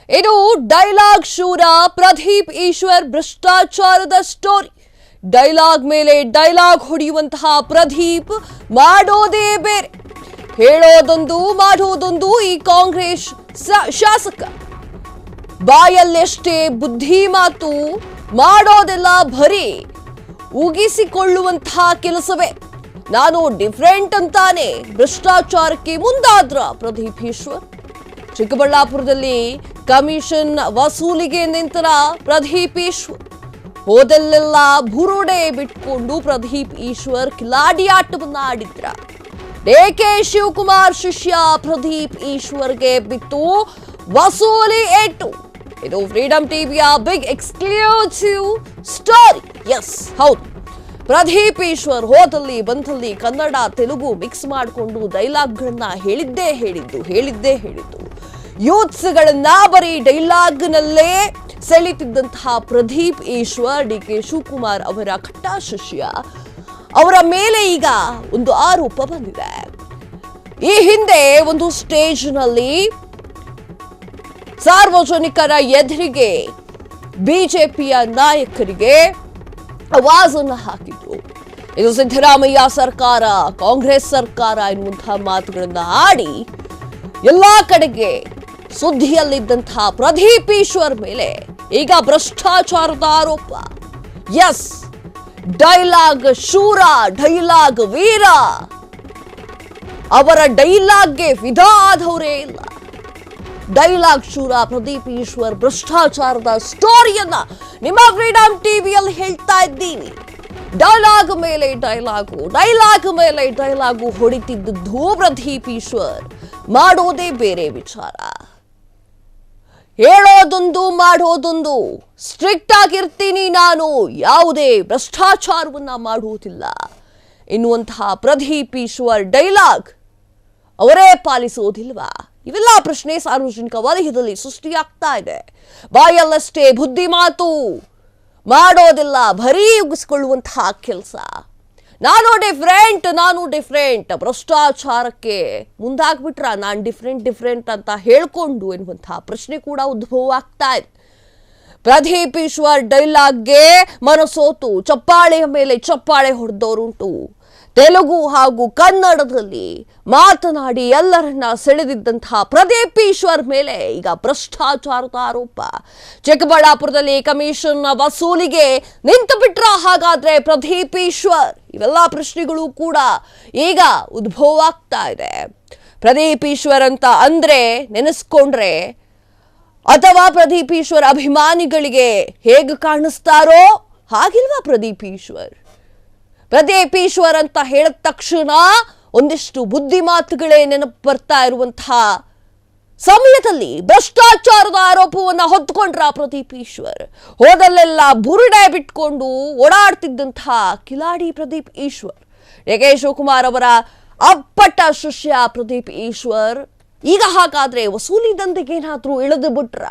ಇದು ಡೈಲಾಗ್ ಶೂರ ಪ್ರದೀಪ್ ಈಶ್ವರ್ ಭ್ರಷ್ಟಾಚಾರದ ಸ್ಟೋರಿ. ಡೈಲಾಗ್ ಮೇಲೆ ಡೈಲಾಗ್ ಹೊಡೆಯುವಂತಹ ಪ್ರದೀಪ್ ಮಾಡೋದೇ ಬೇರೆ, ಹೇಳೋದೊಂದು ಮಾಡೋದೊಂದು. ಈ ಕಾಂಗ್ರೆಸ್ ಶಾಸಕ ಬಾಯಲ್ಲೆಷ್ಟೇ ಬುದ್ಧಿ ಮಾತು, ಮಾಡೋದೆಲ್ಲ ಬರೀ ಉಗಿಸಿಕೊಳ್ಳುವಂತಹ ಕೆಲಸವೇ. ನಾನು ಡಿಫರೆಂಟ್ ಅಂತಾನೆ ಭ್ರಷ್ಟಾಚಾರಕ್ಕೆ ಮುಂದಾದ್ರ ಪ್ರದೀಪ್ ಈಶ್ವರ್. ಚಿಕ್ಕಬಳ್ಳಾಪುರದಲ್ಲಿ ಕಮಿಷನ್ ವಸೂಲಿಗೆ ನಿಂತರ ಪ್ರದೀಪ್ ಈಶ್ವರ್ ಹೋದಲ್ಲೆಲ್ಲ ಬುರುಡೆ ಬಿಟ್ಕೊಂಡು ಪ್ರದೀಪ್ ಈಶ್ವರ್ ಕಿಲಾಡಿ ಆಟವನ್ನ ಆಡಿದ್ರ. ಡಿಕೆ ಶಿವಕುಮಾರ್ ಶಿಷ್ಯ ಪ್ರದೀಪ್ ಈಶ್ವರ್ಗೆ ಬಿತ್ತು ವಸೂಲಿ ಏಟು. ಇದು ಫ್ರೀಡಂ ಟಿವಿಯ ಬಿಗ್ ಎಕ್ಸ್ಕ್ಲೂಸಿವ್ ಸ್ಟೋರಿ. ಎಸ್, ಹೌದು, ಪ್ರದೀಪ್ ಈಶ್ವರ್ ಹೋದಲ್ಲಿ ಬಂದಲ್ಲಿ ಕನ್ನಡ ತೆಲುಗು ಮಿಕ್ಸ್ ಮಾಡಿಕೊಂಡು ಡೈಲಾಗ್ಗಳನ್ನ ಹೇಳಿದ್ದೇ ಹೇಳಿದ್ದು. ಯೂತ್ಸ್ಗಳನ್ನ ಬರೀ ಡೈಲಾಗ್ನಲ್ಲೇ ಸೆಳೀತಿದ್ದಂತಹ ಪ್ರದೀಪ್ ಈಶ್ವರ್ ಡಿಕೆ ಶಿವಕುಮಾರ್ ಅವರ ಕಟ್ಟ ಶಿಷ್ಯ. ಅವರ ಮೇಲೆ ಈಗ ಒಂದು ಆರೋಪ ಬಂದಿದೆ. ಈ ಹಿಂದೆ ಒಂದು ಸ್ಟೇಜ್ನಲ್ಲಿ ಸಾರ್ವಜನಿಕರ ಎದುರಿಗೆ ಬಿಜೆಪಿಯ ನಾಯಕರಿಗೆ ಆವಾಜನ್ನ ಹಾಕಿದ್ರು. ಇದು ಸಿದ್ದರಾಮಯ್ಯ ಸರ್ಕಾರ, ಕಾಂಗ್ರೆಸ್ ಸರ್ಕಾರ ಎನ್ನುವಂತಹ ಮಾತುಗಳನ್ನ ಆಡಿ ಎಲ್ಲಾ ಕಡೆಗೆ ಸುದ್ದಿಯಲ್ಲಿದ್ದಂತಹ ಪ್ರದೀಪ್ ಈಶ್ವರ್ ಮೇಲೆ ಈಗ ಭ್ರಷ್ಟಾಚಾರದ ಆರೋಪ. ಎಸ್, ಡೈಲಾಗ್ ಶೂರ, ಡೈಲಾಗ್ ವೀರ, ಅವರ ಡೈಲಾಗ್ಗೆ ಫಿದಾ ಆದವರೇ ಇಲ್ಲ. ಡೈಲಾಗ್ ಶೂರ ಪ್ರದೀಪ್ ಈಶ್ವರ್ ಭ್ರಷ್ಟಾಚಾರದ ಸ್ಟೋರಿಯನ್ನ ನಿಮ್ಮ ಫ್ರೀಡಂ ಟಿವಿಯಲ್ಲಿ ಹೇಳ್ತಾ ಇದ್ದೀವಿ. ಡೈಲಾಗ್ ಮೇಲೆ ಡೈಲಾಗು ಹೊಡಿತಿದ್ದು ಪ್ರದೀಪ್ ಈಶ್ವರ್, ಮಾಡೋದೇ ಬೇರೆ ವಿಚಾರ. ಹೇಳೋದೊಂದು ಮಾಡೋದೊಂದು. ಸ್ಟ್ರಿಕ್ಟ್ ಆಗಿರ್ತೀನಿ ನಾನು, ಯಾವುದೇ ಭ್ರಷ್ಟಾಚಾರವನ್ನ ಮಾಡುವುದಿಲ್ಲ ಎನ್ನುವಂತಹ ಪ್ರದೀಪ್ ಈಶ್ವರ್ ಡೈಲಾಗ್ ಅವರೇ ಪಾಲಿಸುವುದಿಲ್ವಾ? ಇವೆಲ್ಲ ಪ್ರಶ್ನೆ ಸಾರ್ವಜನಿಕ ವಲಯದಲ್ಲಿ ಸೃಷ್ಟಿಯಾಗ್ತಾ ಇದೆ. ಬಾಯಲ್ಲಷ್ಟೇ ಬುದ್ಧಿ ಮಾತು, ಮಾಡೋದಿಲ್ಲ ಬರೀ ಉಗಿಸಿಕೊಳ್ಳುವಂತಹ ಕೆಲಸ. ನಾನು ಡಿಫರೆಂಟ್ ಭ್ರಷ್ಟಾಚಾರಕ್ಕೆ ಮುಂದಾಗ್ಬಿಟ್ರ ನಾನು ಡಿಫರೆಂಟ್ ಅಂತ ಹೇಳ್ಕೊಂಡು ಎನ್ನುವಂತಹ ಪ್ರಶ್ನೆ ಕೂಡ ಉದ್ಭವ ಆಗ್ತಾ ಇದೆ. ಪ್ರದೀಪ್ ಈಶ್ವರ್ ಡೈಲಾಗ್ಗೆ ಮನಸೋತು ಚಪ್ಪಾಳೆಯ ಮೇಲೆ ಚಪ್ಪಾಳೆ ಹೊಡೆದವರುಂಟು. ತೆಲುಗು ಹಾಗೂ ಕನ್ನಡದಲ್ಲಿ ಮಾತನಾಡಿ ಎಲ್ಲರನ್ನ ಸೆಳೆದಿದ್ದಂತಹ ಪ್ರದೀಪ್ ಈಶ್ವರ್ ಮೇಲೆ ಈಗ ಭ್ರಷ್ಟಾಚಾರದ ಆರೋಪ. ಚಿಕ್ಕಬಳ್ಳಾಪುರದಲ್ಲಿ ಕಮಿಷನ್ ವಸೂಲಿಗೆ ನಿಂತು ಬಿಟ್ರ ಹಾಗಾದ್ರೆ ಪ್ರದೀಪ್ ಈಶ್ವರ್? ಇವೆಲ್ಲ ಪ್ರಶ್ನೆಗಳು ಕೂಡ ಈಗ ಉದ್ಭವ ಆಗ್ತಾ ಇದೆ. ಪ್ರದೀಪ್ ಈಶ್ವರ್ ಅಂತ ಅಂದ್ರೆ ನೆನೆಸ್ಕೊಂಡ್ರೆ ಅಥವಾ ಪ್ರದೀಪ್ ಈಶ್ವರ್ ಅಭಿಮಾನಿಗಳಿಗೆ ಹೇಗೆ ಕಾಣಿಸ್ತಾರೋ ಹಾಗಿಲ್ವಾ ಪ್ರದೀಪ್ ಈಶ್ವರ್? ಪ್ರದೀಪ್ ಈಶ್ವರ್ ಅಂತ ಹೇಳಿದ ತಕ್ಷಣ ಒಂದಿಷ್ಟು ಬುದ್ಧಿ ಮಾತುಗಳೇ ನೆನಪು ಬರ್ತಾ ಇರುವಂತಹ ಸಮಯದಲ್ಲಿ ಭ್ರಷ್ಟಾಚಾರದ ಆರೋಪವನ್ನ ಹೊತ್ಕೊಂಡ್ರ ಪ್ರದೀಪ್ ಈಶ್ವರ್. ಹೋದಲ್ಲೆಲ್ಲ ಬುರುಡೆ ಬಿಟ್ಕೊಂಡು ಓಡಾಡ್ತಿದ್ದಂತಹ ಕಿಲಾಡಿ ಪ್ರದೀಪ್ ಈಶ್ವರ್, ಡಿಕೆ ಶಿವಕುಮಾರ್ ಅವರ ಅಪ್ಪಟ ಶಿಷ್ಯ ಪ್ರದೀಪ್ ಈಶ್ವರ್ ಈಗ ಹಾಗಾದ್ರೆ ವಸೂಲಿ ದಂಧೆಗೆ ಏನಾದ್ರೂ ಇಳಿದು ಬಿಟ್ರ?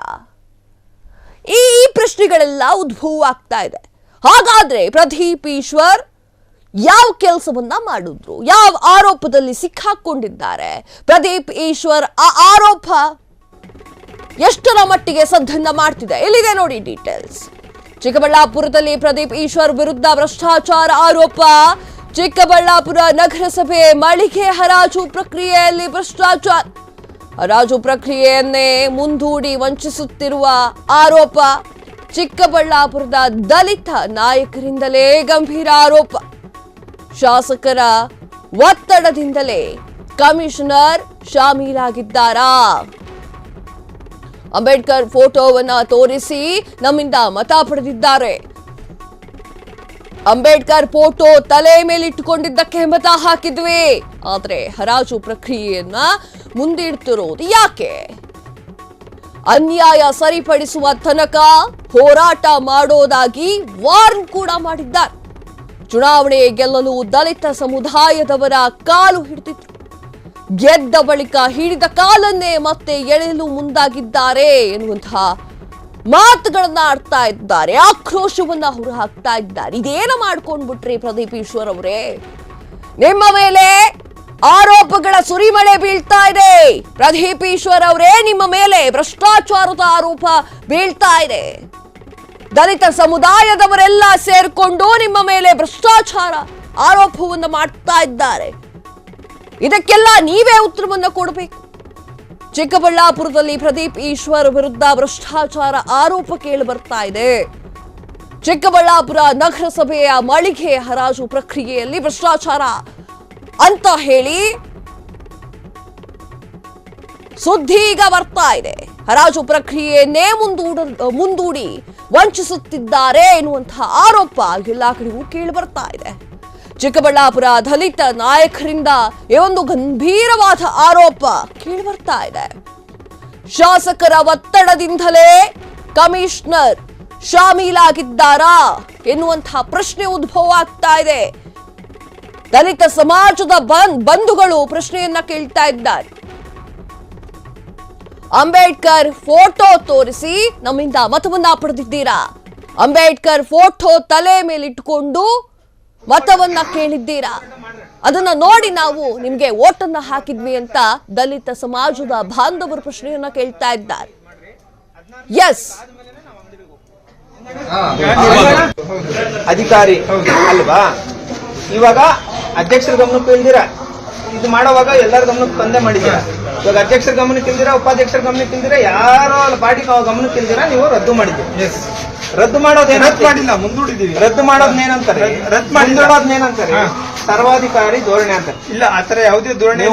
ಈ ಪ್ರಶ್ನೆಗಳೆಲ್ಲ ಉದ್ಭವ ಆಗ್ತಾ ಇದೆ. ಹಾಗಾದ್ರೆ ಪ್ರದೀಪ್ ಈಶ್ವರ್ ಯಾವ ಕೆಲಸವನ್ನ ಮಾಡಿದ್ರು? ಯಾವ ಆರೋಪದಲ್ಲಿ ಸಿಕ್ಕಾಕೊಂಡಿದ್ದಾರೆ ಪ್ರದೀಪ್ ಈಶ್ವರ್? ಆ ಆರೋಪ ಎಷ್ಟರ ಮಟ್ಟಿಗೆ ಸದ್ದನ್ನ ಮಾಡ್ತಿದೆ? ಇಲ್ಲಿದೆ ನೋಡಿ ಡೀಟೇಲ್ಸ್. ಚಿಕ್ಕಬಳ್ಳಾಪುರದಲ್ಲಿ ಪ್ರದೀಪ್ ಈಶ್ವರ್ ವಿರುದ್ಧ ಭ್ರಷ್ಟಾಚಾರ ಆರೋಪ. ಚಿಕ್ಕಬಳ್ಳಾಪುರ ನಗರಸಭೆ ಮಳಿಗೆ ಹರಾಜು ಪ್ರಕ್ರಿಯೆಯಲ್ಲಿ ಭ್ರಷ್ಟಾಚಾರ. ಹರಾಜು ಪ್ರಕ್ರಿಯೆಯನ್ನೇ ಮುಂದೂಡಿ ವಂಚಿಸುತ್ತಿರುವ ಆರೋಪ. ಚಿಕ್ಕಬಳ್ಳಾಪುರದ ದಲಿತ ನಾಯಕರಿಂದಲೇ ಗಂಭೀರ ಆರೋಪ. ಶಾಸಕರ ಒತ್ತಡದಿಂದಲೇ ಕಮಿಷನರ್ ಶಾಮೀಲಾಗಿದ್ದಾರಾ? ಅಂಬೇಡ್ಕರ್ ಫೋಟೋವನ್ನ ತೋರಿಸಿ ನಮ್ಮಿಂದ ಮತ ಪಡೆದಿದ್ದಾರೆ. ಅಂಬೇಡ್ಕರ್ ಫೋಟೋ ತಲೆ ಮೇಲಿಟ್ಟುಕೊಂಡಿದ್ದಕ್ಕೆ ಮತ ಹಾಕಿದ್ವಿ. ಆದ್ರೆ ಹರಾಜು ಪ್ರಕ್ರಿಯೆಯನ್ನ ಮುಂದಿಡ್ತಿರೋದು ಯಾಕೆ? ಅನ್ಯಾಯ ಸರಿಪಡಿಸುವ ತನಕ ಹೋರಾಟ ಮಾಡೋದಾಗಿ ವಾರ್ನ್ ಕೂಡ ಮಾಡಿದ್ದಾರೆ. ಚುನಾವಣೆ ಗೆಲ್ಲಲು ದಲಿತ ಸಮುದಾಯದವರ ಕಾಲು ಹಿಡಿದಿದ್ರು. ಗೆದ್ದ ಬಳಿಕ ಹಿಡಿದ ಕಾಲನ್ನೇ ಮತ್ತೆ ಎಳೆಯಲು ಮುಂದಾಗಿದ್ದಾರೆ ಎನ್ನುವಂತಹ ಮಾತುಗಳನ್ನ ಆಡ್ತಾ ಇದ್ದಾರೆ. ಆಕ್ರೋಶವನ್ನ ಹೊರಹಾಕ್ತಾ ಇದ್ದಾರೆ. ಇದೇನ ಮಾಡ್ಕೊಂಡ್ಬಿಟ್ರಿ ಪ್ರದೀಪ್ ಈಶ್ವರ್ ಅವರೇ? ನಿಮ್ಮ ಮೇಲೆ ಆರೋಪಗಳ ಸುರಿಮಳೆ ಬೀಳ್ತಾ ಇದೆ. ಪ್ರದೀಪ್ ಈಶ್ವರ್ ಅವರೇ, ನಿಮ್ಮ ಮೇಲೆ ಭ್ರಷ್ಟಾಚಾರದ ಆರೋಪ ಬೀಳ್ತಾ ಇದೆ. ದಲಿತ ಸಮುದಾಯದವರೆಲ್ಲ ಸೇರ್ಕೊಂಡು ನಿಮ್ಮ ಮೇಲೆ ಭ್ರಷ್ಟಾಚಾರ ಆರೋಪವನ್ನು ಮಾಡ್ತಾ ಇದ್ದಾರೆ. ಇದಕ್ಕೆಲ್ಲ ನೀವೇ ಉತ್ತರವನ್ನು ಕೊಡಬೇಕು. ಚಿಕ್ಕಬಳ್ಳಾಪುರದಲ್ಲಿ ಪ್ರದೀಪ್ ಈಶ್ವರ್ ವಿರುದ್ಧ ಭ್ರಷ್ಟಾಚಾರ ಆರೋಪ ಕೇಳಿ ಬರ್ತಾ ಇದೆ. ಚಿಕ್ಕಬಳ್ಳಾಪುರ ನಗರಸಭೆಯ ಮಳಿಗೆ ಹರಾಜು ಪ್ರಕ್ರಿಯೆಯಲ್ಲಿ ಭ್ರಷ್ಟಾಚಾರ ಅಂತ ಹೇಳಿ ಸುದ್ದಿ ಈಗ ಬರ್ತಾ ಇದೆ. ಹರಾಜು ಪ್ರಕ್ರಿಯೆಯನ್ನೇ ಮುಂದೂಡಿ ವಂಚಿಸುತ್ತಿದ್ದಾರೆ ಎನ್ನುವಂತಹ ಆರೋಪ ಎಲ್ಲಾ ಕಡೆಗೂ ಕೇಳಿ ಬರ್ತಾ ಇದೆ. ಚಿಕ್ಕಬಳ್ಳಾಪುರ ದಲಿತ ನಾಯಕರಿಂದ ಈ ಒಂದು ಗಂಭೀರವಾದ ಆರೋಪ ಕೇಳಿ ಬರ್ತಾ ಇದೆ. ಶಾಸಕರ ಒತ್ತಡದಿಂದಲೇ ಕಮಿಷನರ್ ಶಾಮೀಲಾಗಿದ್ದಾರಾ ಎನ್ನುವಂತಹ ಪ್ರಶ್ನೆ ಉದ್ಭವ ಆಗ್ತಾ ಇದೆ. ದಲಿತ ಸಮಾಜದ ಬಂಧುಗಳು ಪ್ರಶ್ನೆಯನ್ನ ಕೇಳ್ತಾ ಇದ್ದಾರೆ. ಅಂಬೇಡ್ಕರ್ ಫೋಟೋ ತೋರಿಸಿ ನಮ್ಮಿಂದ ಮತವನ್ನ ಪಡೆದಿದ್ದೀರಾ, ಅಂಬೇಡ್ಕರ್ ಫೋಟೋ ತಲೆ ಮೇಲಿಟ್ಟುಕೊಂಡು ಮತವನ್ನ ಕೇಳಿದ್ದೀರಾ, ಅದನ್ನ ನೋಡಿ ನಾವು ನಿಮ್ಗೆ ಓಟನ್ನ ಹಾಕಿದ್ವಿ ಅಂತ ದಲಿತ ಸಮಾಜದ ಬಾಂಧವರು ಪ್ರಶ್ನೆಯನ್ನ ಕೇಳ್ತಾ ಇದ್ದಾರೆ. ಎಸ್, ಅಧಿಕಾರಿ ಅಲ್ವಾ? ಇವಾಗ ಅಧ್ಯಕ್ಷರ ಗಮನಕ್ಕೆ ಇಲ್ದಿರ ಇದು ಮಾಡುವಾಗ ಎಲ್ಲರ ಗಮನಕ್ಕೆ ತಂದೆ ಮಾಡಿದ್ದೀರಾ. ಇವಾಗ ಅಧ್ಯಕ್ಷರ ಗಮನಕ್ಕೆ ಇಲ್ದಿರ, ಉಪಾಧ್ಯಕ್ಷರ ಗಮನಕ್ಕೆ ಇಲ್ದಿರ, ಯಾರೋ ಪಾರ್ಟಿ ಗಮನಕ್ಕೆ ಇಲ್ದಿರ ನೀವು ರದ್ದು ಮಾಡಿದ್ದೀರಿ. ರದ್ದು ಮಾಡೋದೇನಿಲ್ಲ, ಮುಂದೂಡಿದೀವಿ. ರದ್ದು ಮಾಡೋದೇನಂತಾರೆ, ಮುಂದೂಡೋದೇನಂತಾರೆ ಸರ್ವಾಧಿಕಾರಿ ಧೋರಣೆ ಅಂತ. ಇಲ್ಲ, ಆತರ ಯಾವುದೇ ಧೋರಣೆ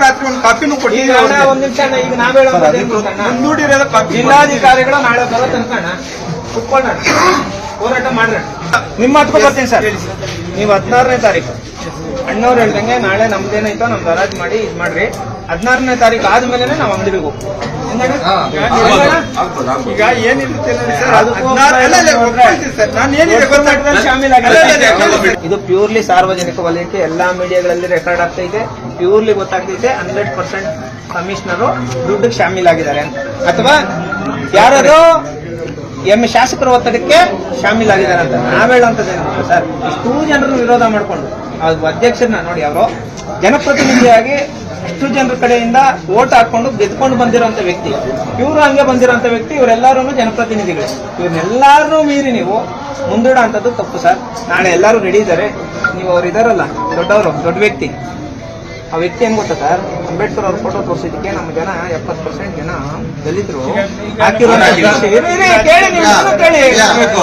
ರಾತ್ರಿ ಒಂದು ಕಾಪಿನೂ ಕೊಡಿ. ಒಂದ್ ನಿಮಿಷ, ಈಗ ನಾವ್ ಮುಂದೂಡಿರೋದು ಜಿಲ್ಲಾಧಿಕಾರಿಗಳು ನಾಳೆ ಬರೋ ತನಕ ಕುತ್ಕೊಳ್ಳೋಣ, ಹೋರಾಟ ಮಾಡ್ರಿ. ನಿಮ್ಮ ಮಾತು ಬರ್ತೀನಿ ಸರ್. ನೀವು 16ನೇ ತಾರೀಕು ಅಣ್ಣವ್ರು ಹೇಳ್ದಂಗೆ ನಾಳೆ ನಮ್ದೇನಾಯ್ತೋ ನಮ್ದು ಹರಾಜ್ ಮಾಡಿ ಇದ್ ಮಾಡ್ರಿ. 16ನೇ ತಾರೀಕು ಆದ್ಮೇಲೆ ನಾವು ಅಂಗಡಿಗೆ ಹೋಗ್ತೀವಿ. ಈಗ ಏನಿರುತ್ತೆ ಇದು ಪ್ಯೂರ್ಲಿ ಸಾರ್ವಜನಿಕ ವಲಯಕ್ಕೆ ಎಲ್ಲಾ ಮೀಡಿಯಾಗಳಲ್ಲಿ ರೆಕಾರ್ಡ್ ಆಗ್ತೈತೆ. ಪ್ಯೂರ್ಲಿ ಗೊತ್ತಾಗ್ತೈತೆ 100% ಕಮಿಷನರು ದುಡ್ಡಿಗೆ ಶಾಮೀಲಾಗಿದ್ದಾರೆ ಅಂತ, ಅಥವಾ ಯಾರು ಶಾಸಕರ ಒತ್ತಡಕ್ಕೆ ಶಾಮೀಲಾಗಿದ್ದಾರೆ ಅಂತ ನಾವ್ ಹೇಳೋಂಥದ್ದು ಸರ್. ಇಷ್ಟೂ ಜನರು ವಿರೋಧ ಮಾಡ್ಕೊಂಡು ಅಧ್ಯಕ್ಷರನ್ನ ನೋಡಿ, ಅವರು ಜನಪ್ರತಿನಿಧಿಯಾಗಿ ಅಷ್ಟು ಜನರ ಕಡೆಯಿಂದ ವೋಟ್ ಹಾಕೊಂಡು ಗೆದ್ಕೊಂಡು ಬಂದಿರೋಂಥ ವ್ಯಕ್ತಿ, ಇವರು ಹಂಗೆ ಬಂದಿರೋಂಥ ವ್ಯಕ್ತಿ. ಇವರೆಲ್ಲರೂ ಜನಪ್ರತಿನಿಧಿಗಳು. ಇವ್ರನ್ನೆಲ್ಲಾರನ್ನೂ ಮೀರಿ ನೀವು ಮುಂದೂಡ ಅಂತದ್ದು ತಪ್ಪು ಸರ್. ನಾಳೆ ಎಲ್ಲರೂ ರೆಡಿ ಇದ್ದಾರೆ. ನೀವು ಅವ್ರು ಇದಾರಲ್ಲ ದೊಡ್ಡವರು, ದೊಡ್ಡ ವ್ಯಕ್ತಿ, ಆ ವ್ಯಕ್ತಿ ಏನ್ ಗೊತ್ತಾ ಸರ್? ಅಂಬೇಡ್ಕರ್ ಅವ್ರ ಫೋಟೋ ತೋರಿಸಿದಕ್ಕೆ ನಮ್ಮ ಜನ 70% ಜನ ದಲಿತರು ಹಾಕಿರೋ. ಕೇಳಿ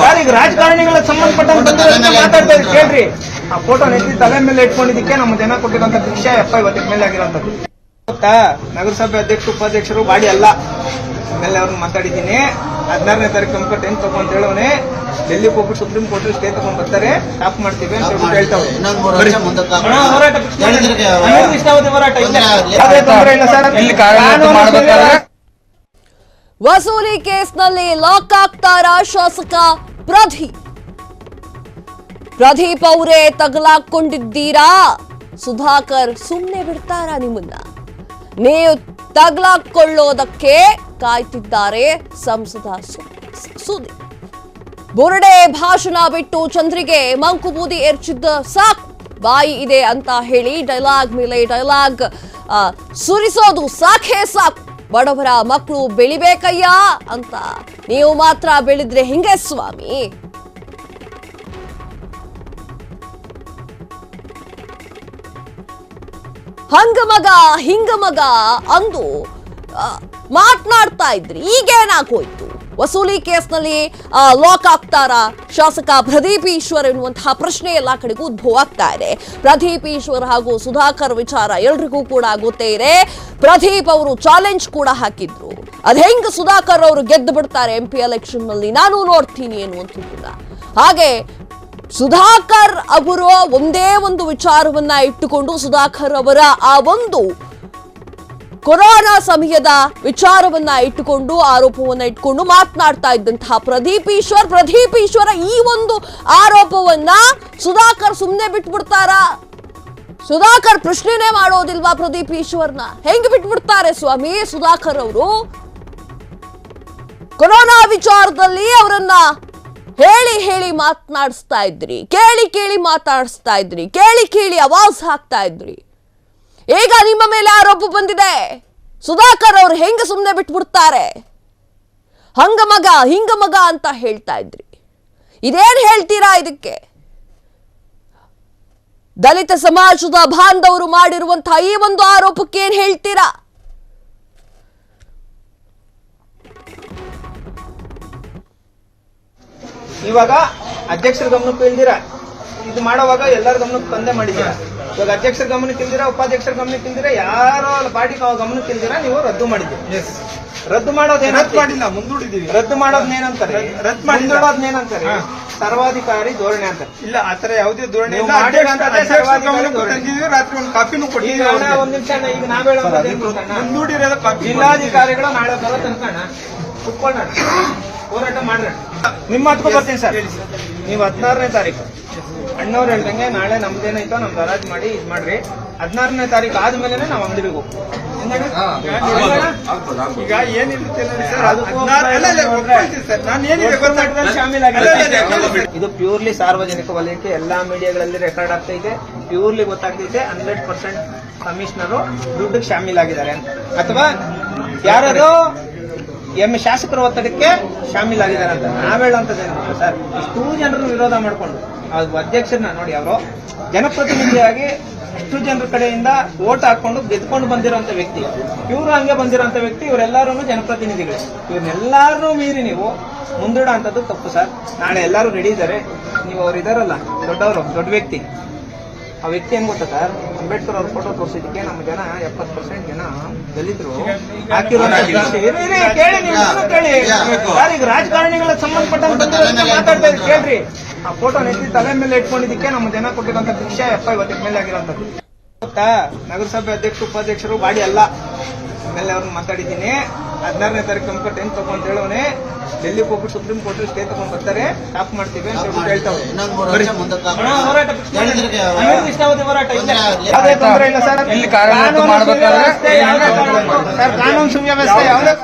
ಸರ್, ಈಗ ರಾಜಕಾರಣಿಗಳ ಸಂಬಂಧಪಟ್ಟಂತ ಮಾತಾಡ್ತಾರೆ ಕೇಳ್ರಿ. ಆ ಫೋಟೋ ನೆತ್ತಿ ತಲೆ ಮೇಲೆ ಇಟ್ಕೊಂಡಿದ್ದಕ್ಕೆ ನಮ್ಮ ಜನ ಕೊಟ್ಟಿರೋಂಥ ಶಿಕ್ಷೆ 50 ಮೇಲೆ ಆಗಿರೋಂಥದ್ದು ಗೊತ್ತಾ? ನಗರಸಭೆ ಅಧ್ಯಕ್ಷ ಉಪಾಧ್ಯಕ್ಷರು ಬಾಡಿ ಅಲ್ಲ. ಆಮೇಲೆ ಅವ್ರನ್ನ ಮಾತಾಡಿದ್ದೀನಿ. 16ನೇ ತಾರೀಕು ನಮ್ಗೆ ಟೈಮ್ ತಗೊಂಡ್ ಹೇಳೋನೆ, ಡೆಲ್ಲಿಗೆ ಹೋಗ್ಬಿಟ್ಟು ಸುಪ್ರೀಂ ಕೋರ್ಟ್ ಸ್ಟೇ ತಗೊಂಡ್ ಬರ್ತಾರೆ, ಸ್ಟಾಪ್ ಮಾಡ್ತೀವಿ ಅಂತ ಹೇಳ್ತಾವೆ. ವಸೂಲಿ ಕೇಸ್ನಲ್ಲಿ ಲಾಕ್ ಆಗ್ತಾರ ಶಾಸಕ ಪ್ರದೀಪ್ ಅವರೇ ತಗಲಾಕೊಂಡಿದ್ದೀರಾ? ಸುಧಾಕರ್ ಸುಮ್ಮನೆ ಬಿಡ್ತಾರ ನಿಮ್ಮನ್ನ? ನೀವು ತಗಲಾಕೊಳ್ಳೋದಕ್ಕೆ ಕಾಯ್ತಿದ್ದಾರೆ ಸಂಸದ ಸುದೀಪ್. ಬುರುಡೆ ಭಾಷಣ ಬಿಟ್ಟು ಚಂದ್ರಿಗೆ ಮಂಕುಬೂದಿ ಎರಚಿದ್ದ ಸಾಕು, ಬಾಯಿ ಇದೆ ಅಂತ ಹೇಳಿ ಡೈಲಾಗ್ ಮೇಲೆ ಡೈಲಾಗ್ ಸುರಿಸೋದು ಸಾಕೇ ಸಾಕು. ಬಡವರ ಮಕ್ಕಳು ಬೆಳಿಬೇಕಯ್ಯ ಅಂತ ನೀವು ಮಾತ್ರ ಬೆಳೆದ್ರೆ ಹಿಂಗೆ ಸ್ವಾಮಿ? ಹಂಗಮಗ ಹಿಂಗಮಗ ಅಂದು ಮಾತನಾಡ್ತಾ ಇದ್ರಿ, ಈಗೇನಾಗೋಯ್ತು? ವಸೂಲಿ ಕೇಸ್ನಲ್ಲಿ ಲಾಕ್ ಆಗ್ತಾರ ಶಾಸಕ ಪ್ರದೀಪ್ ಈಶ್ವರ್ ಎನ್ನುವಂತಹ ಪ್ರಶ್ನೆ ಎಲ್ಲಾ ಕಡೆಗೂ ಉದ್ಭವ ಆಗ್ತಾ ಇದೆ. ಪ್ರದೀಪ್ ಈಶ್ವರ್ ಹಾಗೂ ಸುಧಾಕರ್ ವಿಚಾರ ಎಲ್ರಿಗೂ ಕೂಡ ಗೊತ್ತೇ ಇದೆ. ಪ್ರದೀಪ್ ಅವರು ಚಾಲೆಂಜ್ ಕೂಡ ಹಾಕಿದ್ರು, ಅದ್ ಹೆಂಗ್ ಸುಧಾಕರ್ ಅವರು ಗೆದ್ದು ಬಿಡ್ತಾರೆ MP ಎಲೆಕ್ಷನ್ ನಲ್ಲಿ ನಾನು ನೋಡ್ತೀನಿ ಎನ್ನುವಂಥದ್ದನ್ನ. ಹಾಗೆ ಸುಧಾಕರ್ ಅವರು ಒಂದೇ ಒಂದು ವಿಚಾರವನ್ನ ಇಟ್ಟುಕೊಂಡು, ಸುಧಾಕರ್ ಅವರ ಆ ಒಂದು ಕೊರೋನಾ ಸಮಯದ ವಿಚಾರವನ್ನ ಇಟ್ಟುಕೊಂಡು, ಆರೋಪವನ್ನ ಇಟ್ಕೊಂಡು ಮಾತನಾಡ್ತಾ ಇದ್ದಂತಹ ಪ್ರದೀಪ್ ಈಶ್ವರ ಈ ಒಂದು ಆರೋಪವನ್ನ ಸುಧಾಕರ್ ಸುಮ್ಮನೆ ಬಿಟ್ಬಿಡ್ತಾರ? ಸುಧಾಕರ್ ಪ್ರಶ್ನೆನೇ ಮಾಡೋದಿಲ್ವಾ ಪ್ರದೀಪ್ ಈಶ್ವರ್ನ? ಹೆಂಗ್ ಬಿಟ್ಬಿಡ್ತಾರೆ ಸ್ವಾಮಿ ಸುಧಾಕರ್ ಅವರು? ಕೊರೋನಾ ವಿಚಾರದಲ್ಲಿ ಅವರನ್ನ ಹೇಳಿ ಹೇಳಿ ಮಾತನಾಡಿಸ್ತಾ ಇದ್ರಿ, ಕೇಳಿ ಕೇಳಿ ಮಾತಾಡಿಸ್ತಾ ಇದ್ರಿ, ಕೇಳಿ ಕೇಳಿ ಆವಾಜ್ ಹಾಕ್ತಾ ಇದ್ರಿ. ಈಗ ನಿಮ್ಮ ಮೇಲೆ ಆರೋಪ ಬಂದಿದೆ. ಸುಧಾಕರ್ ಅವ್ರು ಹೆಂಗ ಸುಮ್ಮನೆ ಬಿಟ್ಬಿಡ್ತಾರೆ, ಹಂಗ ಮಗ ಹಿಂಗ ಮಗ ಅಂತ ಹೇಳ್ತಾ ಇದ್ರಿ. ಇದೇನ್ ಹೇಳ್ತೀರಾ ಇದಕ್ಕೆ? ದಲಿತ ಸಮಾಜದ ಬಾಂಧವರು ಮಾಡಿರುವಂತಹ ಈ ಒಂದು ಆರೋಪಕ್ಕೆ ಏನ್ ಹೇಳ್ತೀರಾ? ಇವಾಗ ಅಧ್ಯಕ್ಷರ ಗಮನಕ್ಕೆ ಇಲ್ದಿರಾ ಇದು ಮಾಡೋವಾಗ ಎಲ್ಲರ ಗಮನಕ್ಕೆ ತಂದೆ ಮಾಡಿದ್ದೀರಾ. ಇವಾಗ ಅಧ್ಯಕ್ಷರ ಗಮನಕ್ಕೆ ಇಲ್ದಿರಾ, ಉಪಾಧ್ಯಕ್ಷರ ಗಮನಕ್ಕೆ ಇಲ್ದಿರಾ, ಯಾರೋ ಪಾರ್ಟಿ ಗಮನಕ್ಕೆ ಇಲ್ದಿರಾ ನೀವು ರದ್ದು ಮಾಡಿದ್ದೀರಿ. ರದ್ದು ಮಾಡೋದೇನಿಲ್ಲ, ಮುಂದೂಡಿದೀವಿ. ರದ್ದು ಮಾಡೋದೇನಂತಾರೆ, ಮುಂದೂಡೋದೇನಂತಾರೆ, ಸರ್ವಾಧಿಕಾರಿ ಧೋರಣೆ ಅಂತ. ಇಲ್ಲ, ಆತರ ಯಾವುದೇ ಧೋರಣೆ ಇಲ್ಲ. ರಾತ್ರಿ ಒಂದು ಕಾಪಿನೂ ಕೊಟ್ಟಿದ್ದೀವಿ. ಒಂದ್ ನಿಮಿಷ, ಈಗ ನಾವ್ ಮುಂದೂಡಿರೋದ ಕಾಪಿ. ಜಿಲ್ಲಾಧಿಕಾರಿಗಳು ನಾಳೆ ಬರೋ ತನಕ ಕುತ್ಕೊಳ್ಳೋಣ, ಹೋರಾಟ ಮಾಡ್ರಿ. ನಿಮ್ಮ ಹತ್ಕೊ ಬರ್ತೀನಿ ಸರ್. ನೀವು 16ನೇ ತಾರೀಕು ಅಣ್ಣವ್ರು ಹೇಳ್ದಂಗೆ ನಾಳೆ ನಮ್ದೇನಾಯ್ತೋ ನಮ್ದು ಹರಾಜ್ ಮಾಡಿ ಇದ್ ಮಾಡ್ರಿ. 16ನೇ ತಾರೀಕು ಆದ್ಮೇಲೆ ನಾವು ಅಂಗಡಿಗೆ ಹೋಗ್ತೀವಿ. ಈಗ ಏನಿರುತ್ತೆ ಇದು ಪ್ಯೂರ್ಲಿ ಸಾರ್ವಜನಿಕ ವಲಯಕ್ಕೆ ಎಲ್ಲಾ ಮೀಡಿಯಾಗಳಲ್ಲಿ ರೆಕಾರ್ಡ್ ಆಗ್ತೈತೆ. ಪ್ಯೂರ್ಲಿ ಗೊತ್ತಾಗ್ತೈತೆ 100% ಕಮಿಷನರು ದುಡ್ಡಿಗೆ ಶಾಮೀಲಾಗಿದ್ದಾರೆ ಅಂತ, ಅಥವಾ ಯಾರು ಶಾಸಕರ ಒತ್ತಡಕ್ಕೆ ಶಾಮೀಲಾಗಿದ್ದಾರೆ ಅಂತ ನಾವ್ ಹೇಳುವಂತದ್ದೇನು ಸರ್? ಇಷ್ಟೂ ಜನರು ವಿರೋಧ ಮಾಡ್ಕೊಂಡು ಅಧ್ಯಕ್ಷರನ್ನ ನೋಡಿ, ಅವರು ಜನಪ್ರತಿನಿಧಿಯಾಗಿ ಇಷ್ಟು ಜನರ ಕಡೆಯಿಂದ ವೋಟ್ ಹಾಕೊಂಡು ಗೆದ್ಕೊಂಡು ಬಂದಿರೋಂಥ ವ್ಯಕ್ತಿ, ಇವರು ಹಂಗೆ ಬಂದಿರೋಂಥ ವ್ಯಕ್ತಿ. ಇವರೆಲ್ಲರೂ ಜನಪ್ರತಿನಿಧಿಗಳು. ಇವ್ರನ್ನೆಲ್ಲಾರು ಮೀರಿ ನೀವು ಮುಂದೂಡ ಅಂತದ್ದು ತಪ್ಪು ಸರ್. ನಾಳೆ ಎಲ್ಲರೂ ರೆಡಿ ಇದ್ದಾರೆ. ನೀವು ಅವ್ರು ಇದಾರಲ್ಲ ದೊಡ್ಡವರು, ದೊಡ್ಡ ವ್ಯಕ್ತಿ, ಆ ವ್ಯಕ್ತಿ ಏನ್ ಗೊತ್ತಾ ಸರ್? ಅಂಬೇಡ್ಕರ್ ಅವ್ರ ಫೋಟೋ ತೋರಿಸಿದಕ್ಕೆ ನಮ್ಮ ಜನ 70% ಜನ ದಲಿತರು ಹಾಕಿರೋ ಕೇಳಿ. ಈಗ ರಾಜಕಾರಣಿಗಳ ಸಂಬಂಧಪಟ್ಟಂತ ಮಾತಾಡ್ತಾ ಇದ್ರು ಕೇಳ್ರಿ. ಆ ಫೋಟೋ ನೆತ್ತಿ ತಲೆ ಮೇಲೆ ಇಟ್ಕೊಂಡಿದ್ದಕ್ಕೆ ನಮ್ಮ ಜನ ಕೊಟ್ಟಿರೋಂಥ ಶಿಕ್ಷೆ 50 ಮೇಲೆ ಆಗಿರೋಂಥದ್ದು ಗೊತ್ತಾ? ನಗರಸಭೆ ಅಧ್ಯಕ್ಷ ಉಪಾಧ್ಯಕ್ಷರು ಬಾಡಿ ಅಲ್ಲ. ಆಮೇಲೆ ಅವ್ರನ್ನ ಮಾತಾಡಿದ್ದೀನಿ. 16ನೇ ತಾರೀಕು ನಮ್ಗೆ ಟೈಮ್ ತಗೊಂಡ್ ಹೇಳೋನೆ, ಡೆಲ್ಲಿಗೆ ಹೋಗ್ಬಿಟ್ಟು ಸುಪ್ರೀಂ ಕೋರ್ಟ್ ಸ್ಟೇ ತಗೊಂಡ್ ಬರ್ತಾರೆ, ಸ್ಟಾಪ್ ಮಾಡ್ತೀವಿ ಅಂತ ಹೇಳ್ಬಿಟ್ಟು ಹೇಳ್ತಾವೆ. ಹೋರಾಟ ಇಷ್ಟಾವಧಿ ಹೋರಾಟ ಇಲ್ಲ, ಯಾವುದೇ ತೊಂದರೆ ಇಲ್ಲ ಸರ್. ಕಾನೂನು ಸುವ್ಯವಸ್ಥೆ ಯಾವುದೇ